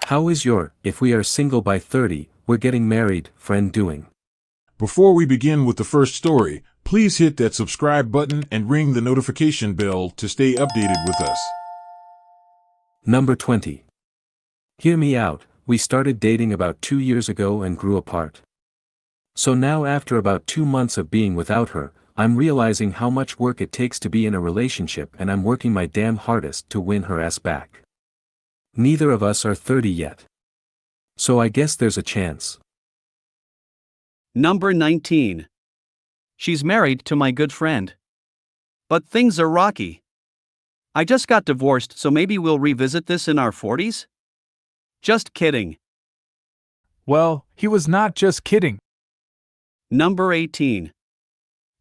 How is your, if we are single by 30, we're getting married, friend doing? Before we begin with the first story, please hit that subscribe button and ring the notification bell to stay updated with us. Number 20. Hear me out, we started dating about 2 years ago and grew apart. So now after about 2 months of being without her, I'm realizing how much work it takes to be in a relationship and I'm working my damn hardest to win her ass back. Neither of us are 30 yet. So I guess there's a chance. Number 19. She's married to my good friend. But things are rocky. I just got divorced, so maybe we'll revisit this in our 40s? Just kidding. Well, he was not just kidding. Number 18.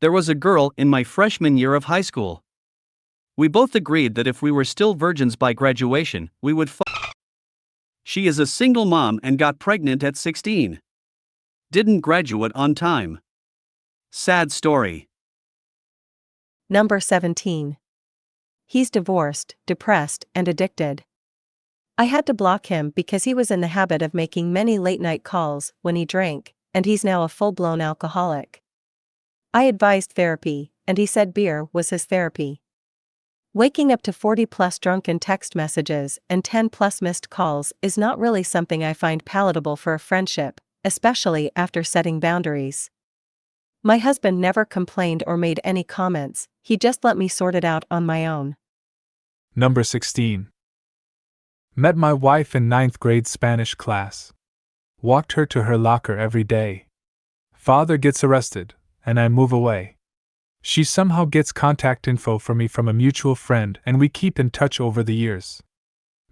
There was a girl in my freshman year of high school. We both agreed that if we were still virgins by graduation, we would She is a single mom and got pregnant at 16. Didn't graduate on time. Sad story. Number 17. He's divorced, depressed, and addicted. I had to block him because he was in the habit of making many late-night calls when he drank, and he's now a full-blown alcoholic. I advised therapy, and he said beer was his therapy. Waking up to 40-plus drunken text messages and 10-plus missed calls is not really something I find palatable for a friendship, especially after setting boundaries. My husband never complained or made any comments, he just let me sort it out on my own. Number 16. Met my wife in 9th grade Spanish class. Walked her to her locker every day. Father gets arrested, and I move away. She somehow gets contact info for me from a mutual friend and we keep in touch over the years.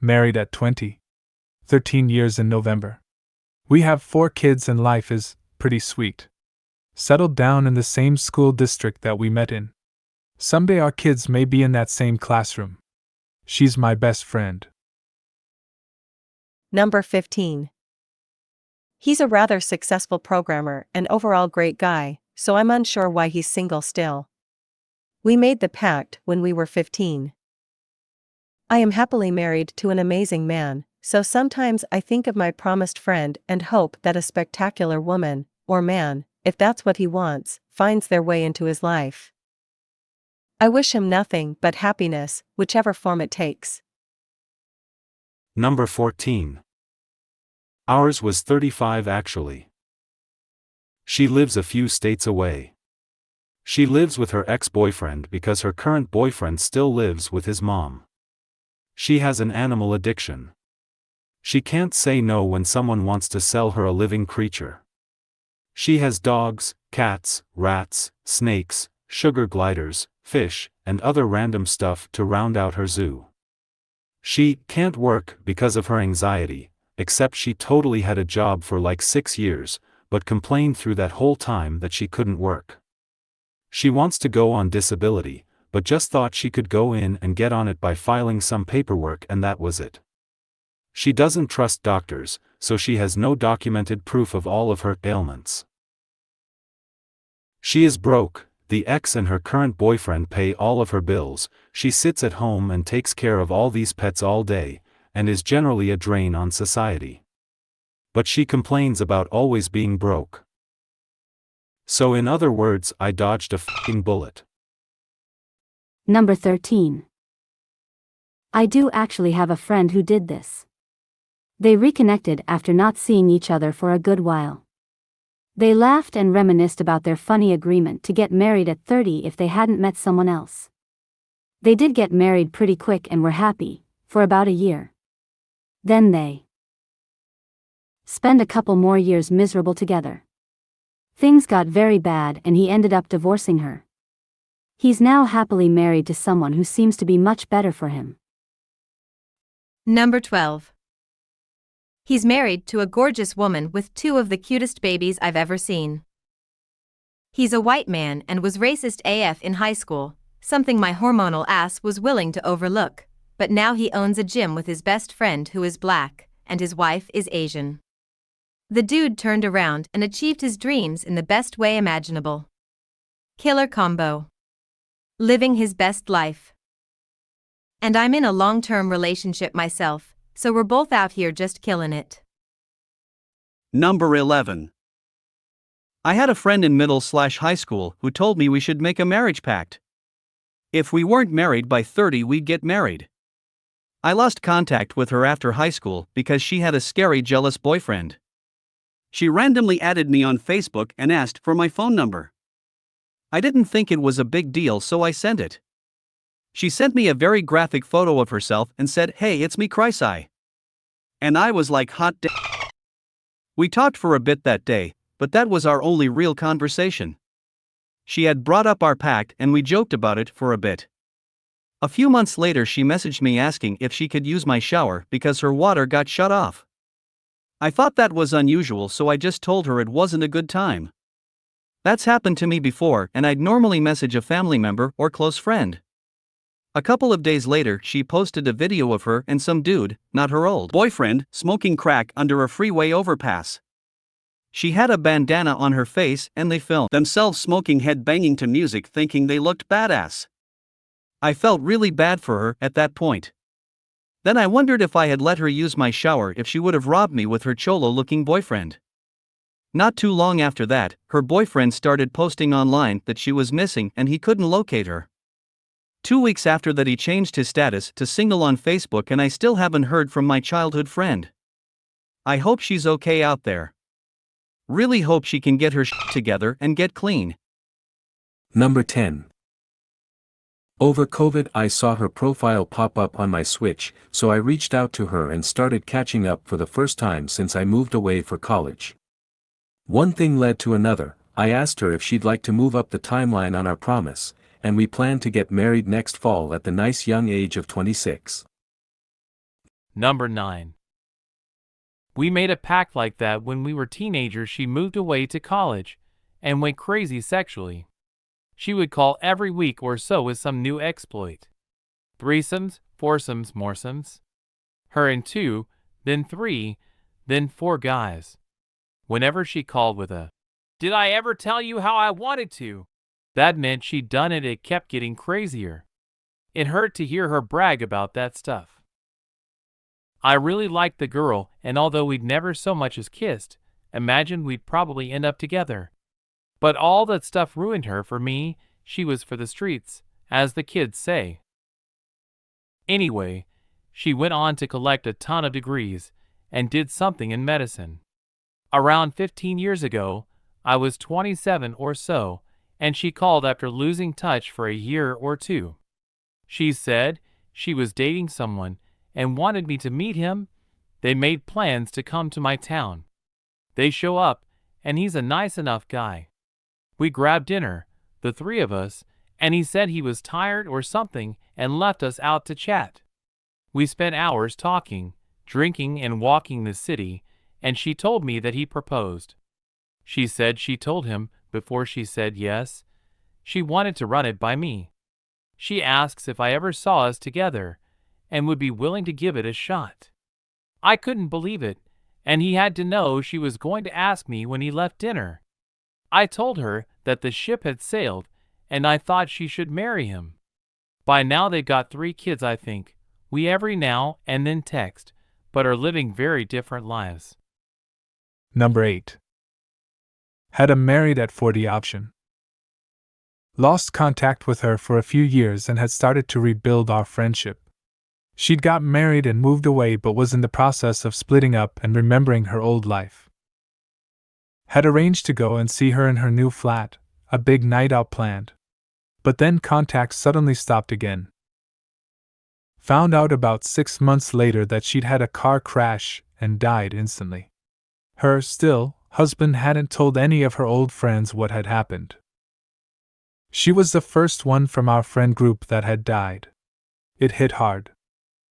Married at 20. 13 years in November. We have 4 kids and life is pretty sweet. Settled down in the same school district that we met in. Someday our kids may be in that same classroom. She's my best friend. Number 15. He's a rather successful programmer and overall great guy, so I'm unsure why he's single still. We made the pact when we were 15. I am happily married to an amazing man, so sometimes I think of my promised friend and hope that a spectacular woman, or man, if that's what he wants, finds their way into his life. I wish him nothing but happiness, whichever form it takes. Number 14. Ours was 35 actually. She lives a few states away. She lives with her ex-boyfriend because her current boyfriend still lives with his mom. She has an animal addiction. She can't say no when someone wants to sell her a living creature. She has dogs, cats, rats, snakes, sugar gliders, fish, and other random stuff to round out her zoo. She can't work because of her anxiety, except she totally had a job for like 6 years, but complained through that whole time that she couldn't work. She wants to go on disability, but just thought she could go in and get on it by filing some paperwork and that was it. She doesn't trust doctors, so she has no documented proof of all of her ailments. She is broke, the ex and her current boyfriend pay all of her bills, she sits at home and takes care of all these pets all day, and is generally a drain on society. But she complains about always being broke. So in other words, I dodged a fucking bullet. Number 13. I do actually have a friend who did this. They reconnected after not seeing each other for a good while. They laughed and reminisced about their funny agreement to get married at 30 if they hadn't met someone else. They did get married pretty quick and were happy, for about a year. Then they spend a couple more years miserable together. Things got very bad and he ended up divorcing her. He's now happily married to someone who seems to be much better for him. Number 12. He's married to a gorgeous woman with 2 of the cutest babies I've ever seen. He's a white man and was racist AF in high school, something my hormonal ass was willing to overlook, but now he owns a gym with his best friend who is black, and his wife is Asian. The dude turned around and achieved his dreams in the best way imaginable. Killer combo. Living his best life. And I'm in a long-term relationship myself, so we're both out here just killing it. Number 11. I had a friend in middle/high school who told me we should make a marriage pact. If we weren't married by 30, we'd get married. I lost contact with her after high school because she had a scary, jealous boyfriend. She randomly added me on Facebook and asked for my phone number. I didn't think it was a big deal, so I sent it. She sent me a very graphic photo of herself and said, "Hey, it's me, Chrysai." And I was like, hot damn. We talked for a bit that day, but that was our only real conversation. She had brought up our pact and we joked about it for a bit. A few months later, she messaged me asking if she could use my shower because her water got shut off. I thought that was unusual, so I just told her it wasn't a good time. That's happened to me before, and I'd normally message a family member or close friend. A couple of days later, she posted a video of her and some dude, not her old boyfriend, smoking crack under a freeway overpass. She had a bandana on her face and they filmed themselves smoking, head banging to music, thinking they looked badass. I felt really bad for her at that point. Then I wondered if I had let her use my shower, if she would have robbed me with her cholo-looking boyfriend. Not too long after that, her boyfriend started posting online that she was missing and he couldn't locate her. 2 weeks after that, he changed his status to single on Facebook, and I still haven't heard from my childhood friend. I hope she's okay out there. Really hope she can get her shit together and get clean. Number 10. Over COVID, I saw her profile pop up on my Switch, so I reached out to her and started catching up for the first time since I moved away for college. One thing led to another. I asked her if she'd like to move up the timeline on our promise, and we plan to get married next fall at the nice young age of 26. Number 9. We made a pact like that when we were teenagers. She moved away to college and went crazy sexually. She would call every week or so with some new exploit. Threesomes, foursomes, moresomes. Her and 2, then 3, then 4 guys. Whenever she called with a, "Did I ever tell you how I wanted to?" that meant she'd done it. It kept getting crazier. It hurt to hear her brag about that stuff. I really liked the girl, and although we'd never so much as kissed, imagined we'd probably end up together. But all that stuff ruined her. For me, she was for the streets, as the kids say. Anyway, she went on to collect a ton of degrees and did something in medicine. Around 15 years ago, I was 27 or so, and she called after losing touch for a year or 2. She said she was dating someone and wanted me to meet him. They made plans to come to my town. They show up, and he's a nice enough guy. We grabbed dinner, the 3 of us, and he said he was tired or something and left us out to chat. We spent hours talking, drinking and walking the city, and she told me that he proposed. She said she told him before she said yes. She wanted to run it by me. She asks if I ever saw us together and would be willing to give it a shot. I couldn't believe it, and he had to know she was going to ask me when he left dinner. I told her that the ship had sailed and I thought she should marry him. By now they've got 3 kids, I think. We every now and then text, but are living very different lives. Number 8. Had a married at 40 option. Lost contact with her for a few years and had started to rebuild our friendship. She'd got married and moved away, but was in the process of splitting up and remembering her old life. Had arranged to go and see her in her new flat, a big night out planned. But then contact suddenly stopped again. Found out about 6 months later that she'd had a car crash and died instantly. Her, still, husband hadn't told any of her old friends what had happened. She was the first one from our friend group that had died. It hit hard.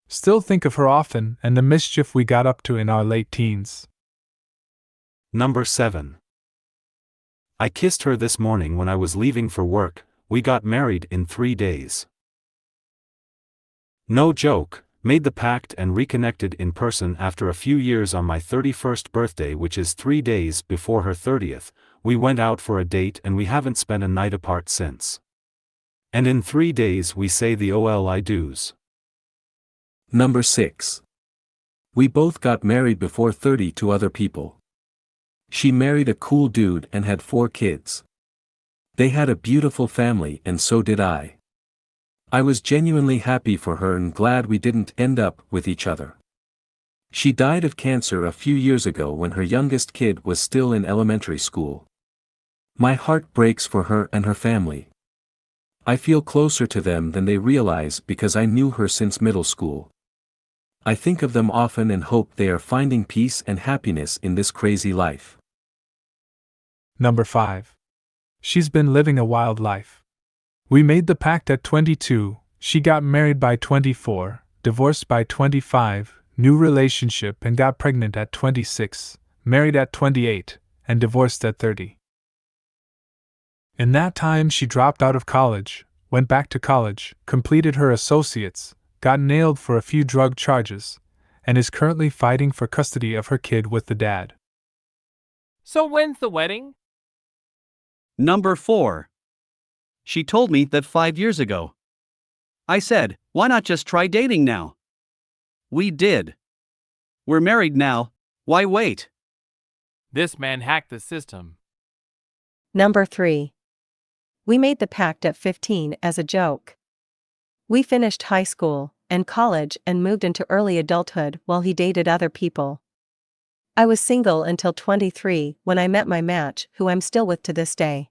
Still think of her often and the mischief we got up to in our late teens. Number 7. I kissed her this morning when I was leaving for work. We got married in 3 days. No joke, made the pact and reconnected in person after a few years on my 31st birthday, which is 3 days before her 30th. We went out for a date and we haven't spent a night apart since. And in 3 days we say the OL I do's. Number 6. We both got married before 30 to other people. She married a cool dude and had 4 kids. They had a beautiful family and so did I. I was genuinely happy for her and glad we didn't end up with each other. She died of cancer a few years ago when her youngest kid was still in elementary school. My heart breaks for her and her family. I feel closer to them than they realize because I knew her since middle school. I think of them often and hope they are finding peace and happiness in this crazy life. Number 5. She's been living a wild life. We made the pact at 22, she got married by 24, divorced by 25, new relationship and got pregnant at 26, married at 28, and divorced at 30. In that time she dropped out of college, went back to college, completed her associates, got nailed for a few drug charges, and is currently fighting for custody of her kid with the dad. So when's the wedding? Number 4. She told me that 5 years ago. I said, why not just try dating now? We did. We're married now, why wait? This man hacked the system. Number 3. We made the pact at 15 as a joke. We finished high school and college and moved into early adulthood while he dated other people. I was single until 23 when I met my match, who I'm still with to this day.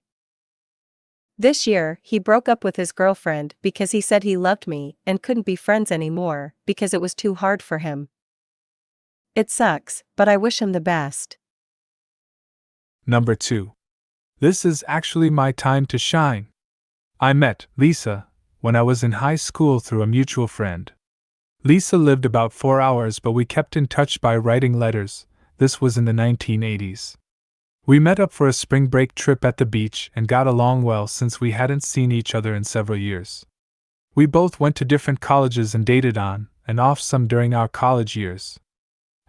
This year, he broke up with his girlfriend because he said he loved me and couldn't be friends anymore because it was too hard for him. It sucks, but I wish him the best. Number 2. This is actually my time to shine. I met Lisa when I was in high school through a mutual friend. Lisa lived about 4 hours, but we kept in touch by writing letters. This was in the 1980s. We met up for a spring break trip at the beach and got along well since we hadn't seen each other in several years. We both went to different colleges and dated on and off some during our college years.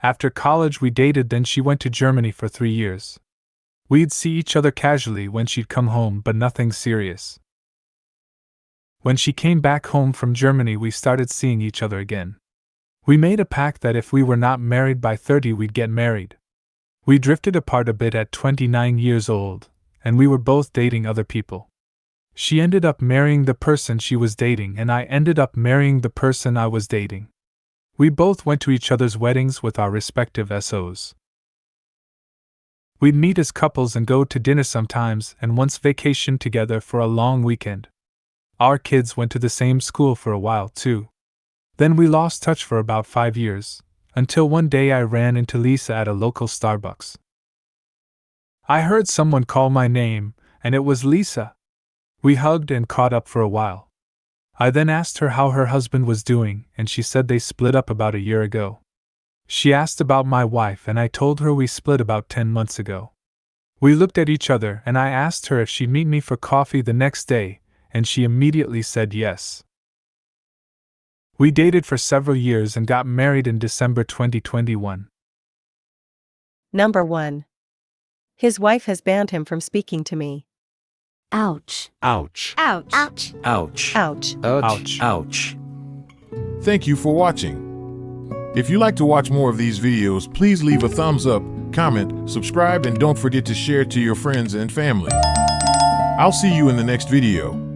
After college we dated, then she went to Germany for 3 years. We'd see each other casually when she'd come home, but nothing serious. When she came back home from Germany, we started seeing each other again. We made a pact that if we were not married by 30, we'd get married. We drifted apart a bit at 29 years old, and we were both dating other people. She ended up marrying the person she was dating, and I ended up marrying the person I was dating. We both went to each other's weddings with our respective SOs. We'd meet as couples and go to dinner sometimes, and once vacation together for a long weekend. Our kids went to the same school for a while too. Then we lost touch for about 5 years, until one day I ran into Lisa at a local Starbucks. I heard someone call my name, and it was Lisa. We hugged and caught up for a while. I then asked her how her husband was doing, and she said they split up about a year ago. She asked about my wife, and I told her we split about 10 months ago. We looked at each other, and I asked her if she'd meet me for coffee the next day, and she immediately said yes. We dated for several years and got married in December 2021. Number 1. His wife has banned him from speaking to me. Ouch. Ouch. Ouch. Ouch. Ouch. Ouch. Ouch. Ouch. Thank you for watching. If you like to watch more of these videos, please leave a thumbs up, comment, subscribe, and don't forget to share it to your friends and family. I'll see you in the next video.